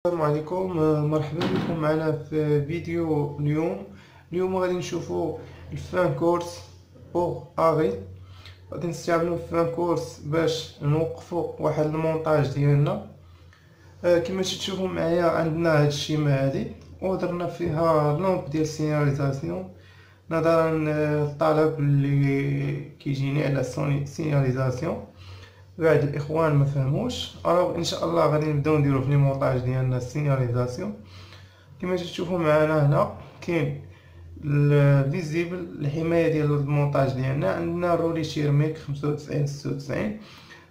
السلام عليكم. مرحبا بكم معنا في فيديو اليوم غادي نشوفوا الفان كورس بوغ اغي. غادي نستعملوا الفان كورس باش نوقفوا واحد المونتاج ديالنا. كما تشوفوا معايا عندنا هاد الشيمه هادي ودرنا فيها لومب ديال سيناليزاسيون نظرا للطلب اللي كيجيني على سيناليزاسيون. بعض الاخوان ما فهموش، ان شاء الله غادي نبداو نديرو في لي مونتاج ديالنا السيناليزاسيون. كما تشوفوا معنا هنا كاين الفيزيبل الحمايه ديال المونتاج ديالنا. عندنا رولي شيرميك 95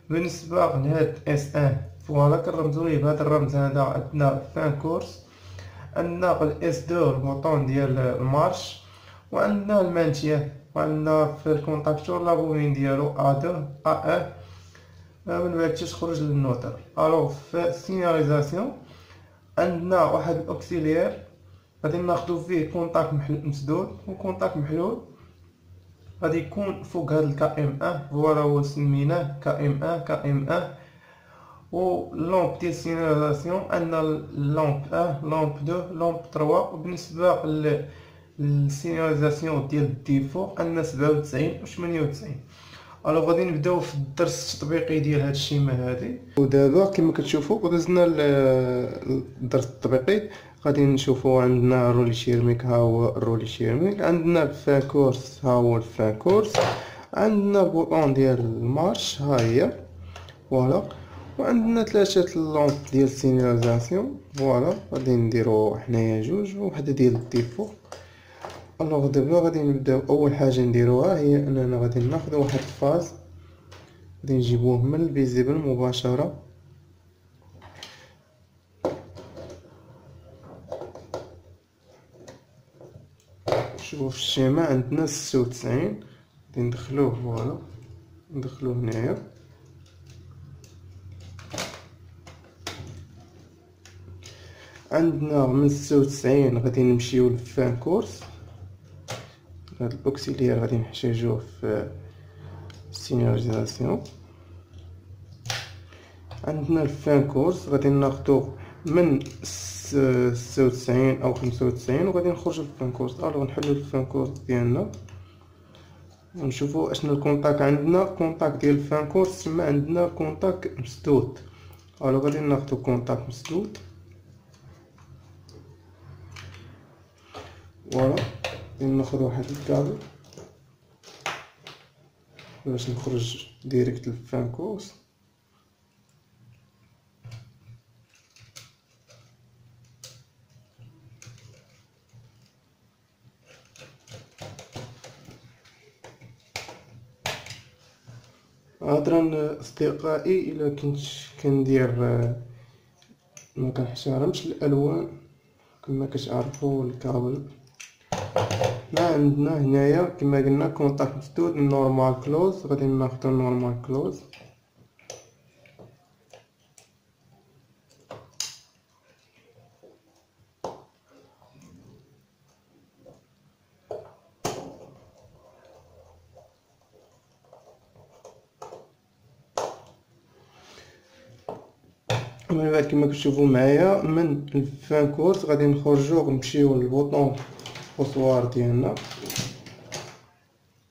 بالنسبه لهاد اس ان فوالا كنرمزو ليه بهذا الرمز هذا. عندنا فان كورس، عندنا الاس 2 البوطون ديال المارش، وعندنا المانتيان، وعندنا في الكونتاكتور لابوبين ديالو ا2 ا1 من بعد تخرج للنوتر. الوغ في السيناليزاسيون عندنا واحد الاوكسيليير غادي ناخدو فيه كونتاك مسدود وكونتاك محلول. غادي يكون فوق هاد الكا ام ان فوالا هو سميناه كا ام ان كا ام ان. و لومب ديال السيناليزاسيون عندنا لومب 1 لومب 2 لومب 3. وبالنسبه للسيناليزاسيون ديال الديفو عندنا 97 و 98. غادي نبداو في الدرس التطبيقي ديال هاد الشيمه هادي. ودابا كما كتشوفوا دزنا الدرس التطبيقي. غادي نشوفوا عندنا رولي شيرميك، ها هو الرولي شيرميك. عندنا الفان كورس، ها هو الفان كورس. عندنا البوطون ديال المارش، ها هي فوالا. وعندنا ثلاثه اللومب ديال السيناليزاسيون فوالا. غادي نديرو حنايا جوج وحده ديال الديفو. دابا غادي نبداو. اول حاجه نديروها هي اننا غادي ناخذ واحد الفاز، غادي نجيبوه من الفيزيبل مباشره. شوفوا في الشيمه عندنا 96 غادي ندخلوه فوالا، ندخلوه هنايا. عندنا من 96 غادي نمشيو للفان كورس. هاد الاوكسيليير غادي نحتاجوه في السيناليزاسيون. عندنا الفان كورس غادي ناخدو من 96 او 95 وغادي نخرجوا للفان كورس. نحلو الفان كورس ديالنا ونشوفوا اشنو الكونتاك. عندنا كونتاك ديال الفان كورس تما عندنا كونتاك مسدود. غادي ناخدو كونتاك مسدود فوالا. ناخذ واحد الكابل باش نخرج ديريكت للفان كورس. عذرا اصدقائي الا كنت كندير ما كنحترمش الالوان كما كتعرفوا الكابل. ما عندنا هنايا كما قلنا كونتاكت مسدود نورمال كلوز. غادي ناخذ نورمال كلوز. من بعد كما كتشوفوا معايا من الفان كورس غادي نخرجوا نمشيو للبوطون بوسوار ديالنا.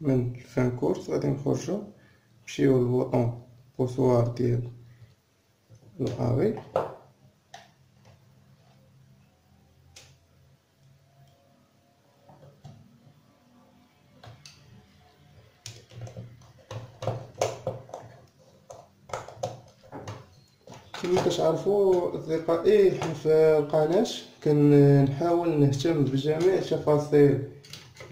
من الفان كورس غادي نخرجوا نمشيو للبوطون بوسوار ديال الاغي. كما كتعرفوا اصدقائي في القناه كنحاول نهتم بجميع التفاصيل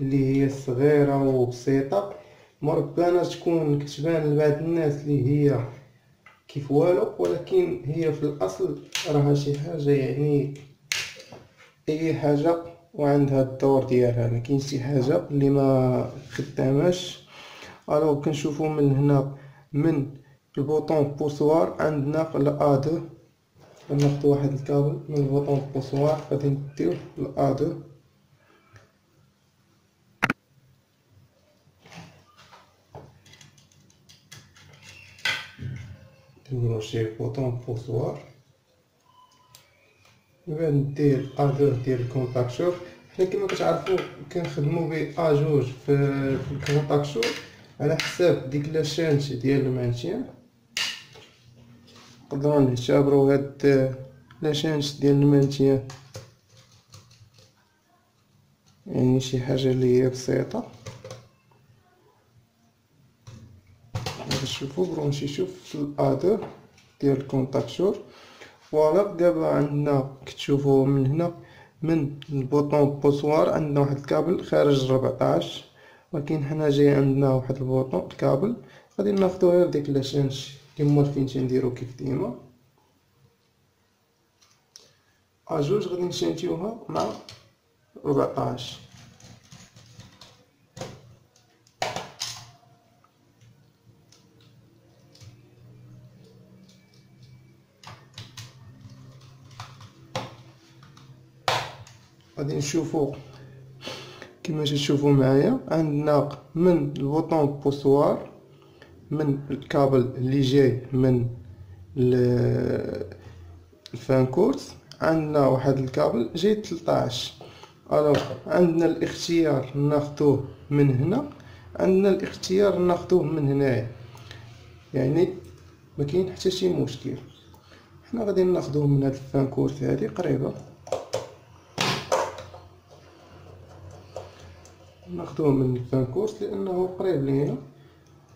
اللي هي صغيره وبسيطه، مربانه تكون كتبان لبعض الناس اللي هي كيف والو، ولكن هي في الاصل راها شي حاجه. يعني اي حاجه وعندها الدور ديالها، ما كاين شي حاجه اللي ما خداماش. كنشوفوا من هنا من البوطون بوسوار عندنا لا A2. غناخدو واحد الكابل من البوطون بوسوار غادي نديوه ل A2. نبروشيه بوطون بوسوار من بعد ندير ادور ديال الكونتاكتور. حنا كما كتعرفوا كنخدموا اجوج في الكونتاكتور على حساب ديك لاشانج ديال المانتيان. نقدروا نعتبروا هاد لاشانج ديال المانتيان يعني شي حاجه اللي هي بسيطه. تشوفوا برونشي شوف في الادور ديال الكونتاكتور. فوالا دابا عندنا كتشوفوا من هنا من البوطون بوسوار عندنا واحد الكابل خارج 14، ولكن حنا جاي عندنا واحد البوطون الكابل غادي ناخدو غير ديك لاشانج كيما عارفين تنديرو كيف ديما اجوج غادي نشانتيوها مع 14. غادي نشوفو كما تشوفوا معايا عندنا من البوطون بوسوار من الكابل اللي جاي من الفانكورس عندنا واحد الكابل جاي 13. الوغ عندنا الاختيار ناخدوه من هنا، عندنا الاختيار ناخدوه من هنايا، يعني ما كاين حتى شي مشكل. حنا غادي ناخدوه من هاد الفانكورس هادي قريبه، ناخدوه من الفانكورس لانه قريب لينا،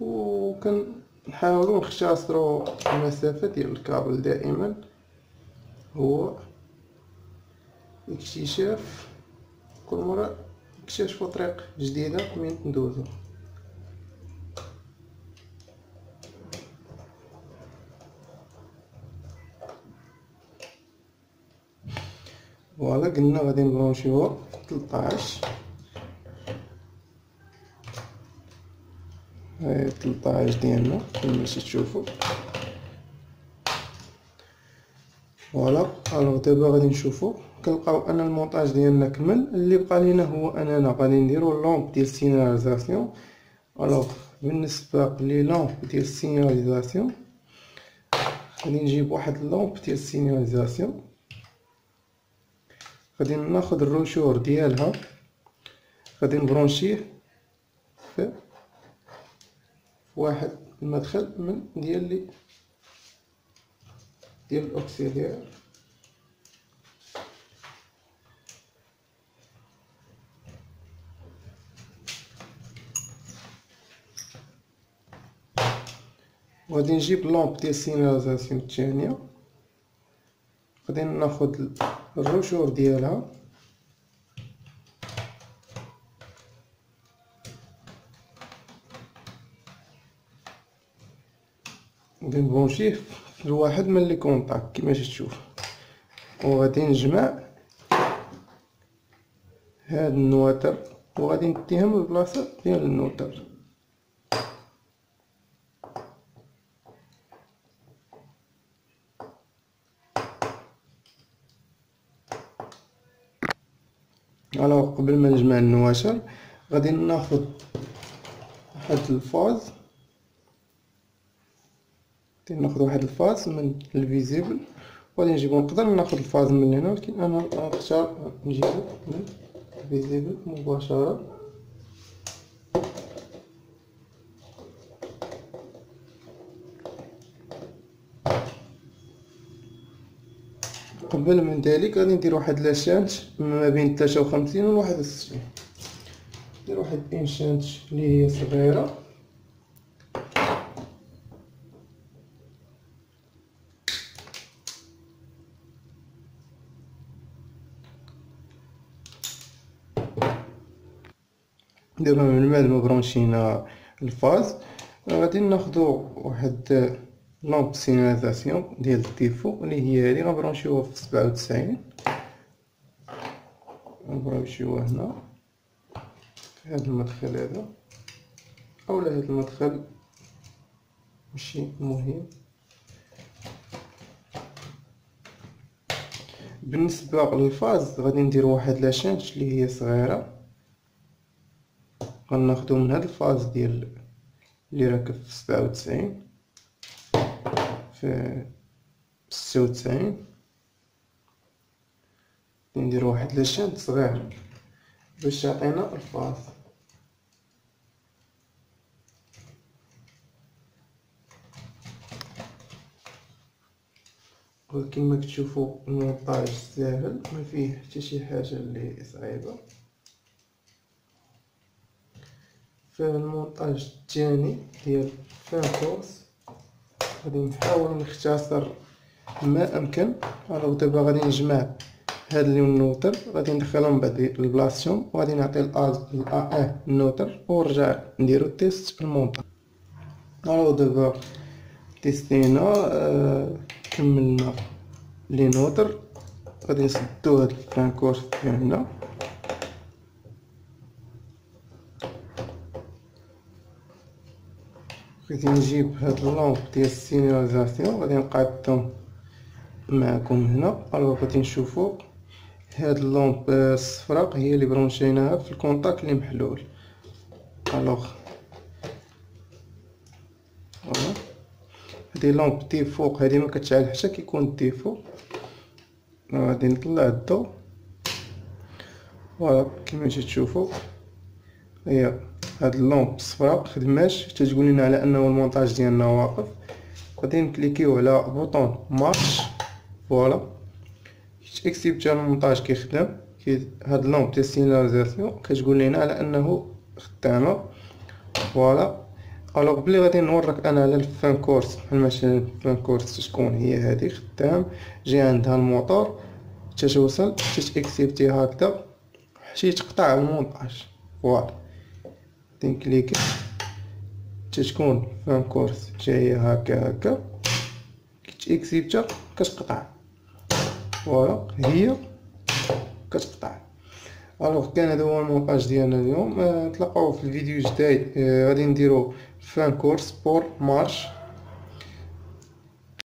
وكنحاولوا نختصروا المسافه ديال الكابل. دائما هو اكتشاف، كل مره نكتشفوا طريق جديده من ندوزو. فوالا قلنا غادي نبرونشيوها 13. هاي 13 ديالنا كما تشوفوا. فوالا الوغ دابا غادي نشوفو كنلقاو ان المونطاج ديالنا كمل. اللي بقى لينا هو اننا غادي نديرو اللومب ديال السيناليزاسيون. الوغ بالنسبه لي لومب ديال السيناليزاسيون غادي نجيب واحد اللومب ديال السيناليزاسيون، غادي ناخد الروشور ديالها، غادي نبرونشيه في واحد المدخل من ديال الاوكسيدير. وغادي نجيب لومب ديال السيناليزاسيون الثانيه، غادي ناخد الروشور ديالها، غادي نبرونشيه في واحد من لي كونطاك كما تشوف، وغادي نجمع هاد النواتر وغادي نديهم للبلاصه ديال النوتر. الوغ قبل ما نجمع النواتر غادي ناخد واحد الفاز، ناخد واحد الفاز من الفيزيبل، وغادي نجيبو نقدر ناخد الفاز من هنا، ولكن انا غنختار نجيبو من الفيزيبل مباشره. قبل من ذلك غادي ندير واحد لاشانت ما بين 53 و 61، ندير واحد انشانت اللي هي صغيره. دابا من بعد ما برونشينا الفاز غادي ناخدو واحد لامب سيناليزاسيون ديال الديفو اللي هي هادي، غنبرونشيوها في 97، غنبرونشيوها هنا في هاد المدخل هذا، اولا هاد المدخل ماشي مهم. بالنسبه للفاز غادي ندير واحد لاشانج اللي هي صغيره، غناخدو من هاد الفاز ديال اللي راكب في 97 في 96، نديرو واحد لاشانت صغير باش يعطينا الفاز. وكما كتشوفوا المونتاج ساهل، ما فيه حتى شي حاجه اللي صعيبه. فالمونتاج الثاني ديال فان كورس غادي نحاول نختصر ما امكن. دابا غادي نجمع هاد اللون نوتر، غادي ندخلهم بعد البلاصتهم، وغادي نعطي ال نوتر ونرجع نديرو تيست المونتاج. دابا تيستينا، كملنا لي نوتر. غادي نسدو هاد الفان كورس ديالنا. غادي نجيب هاد اللومب ديال السيناليزاسيون، غادي نقادهم معكم هنا. غادي نشوفوا هاد اللومب الصفراء هي اللي برونشيناها في الكونتاك اللي محلول. هادي لومب دي فوق، هادي ما كتشعل حتى كيكون دي فوق. غادي نطلع الضو. كما تشوفوا هي هاد اللومب الصفراء خدماش، تتقول لنا على انه المونتاج ديالنا واقف. غادي نكليكيو على بوطون مارش. اكسبت المونتاج كيخدم. هاد اللومب ديال السيناليزاسيون كتقول لنا على انه خدامه. بلي غادي نوريك انا على الفان كورس، بحال مثلا الفان كورس تكون هي هذه خدام، جي عندها الموتور توصل تاكسبتي هكذا حتى تقطع المونتاج. غادي نكليكي تكون فان كورس جايه هكا كتاكسبتا كتقطع. هي كتقطع. كان هذا هو المونتاج ديالنا اليوم. نتلاقاو في الفيديو الجديد. غادي نديرو فان كورس بور مارش.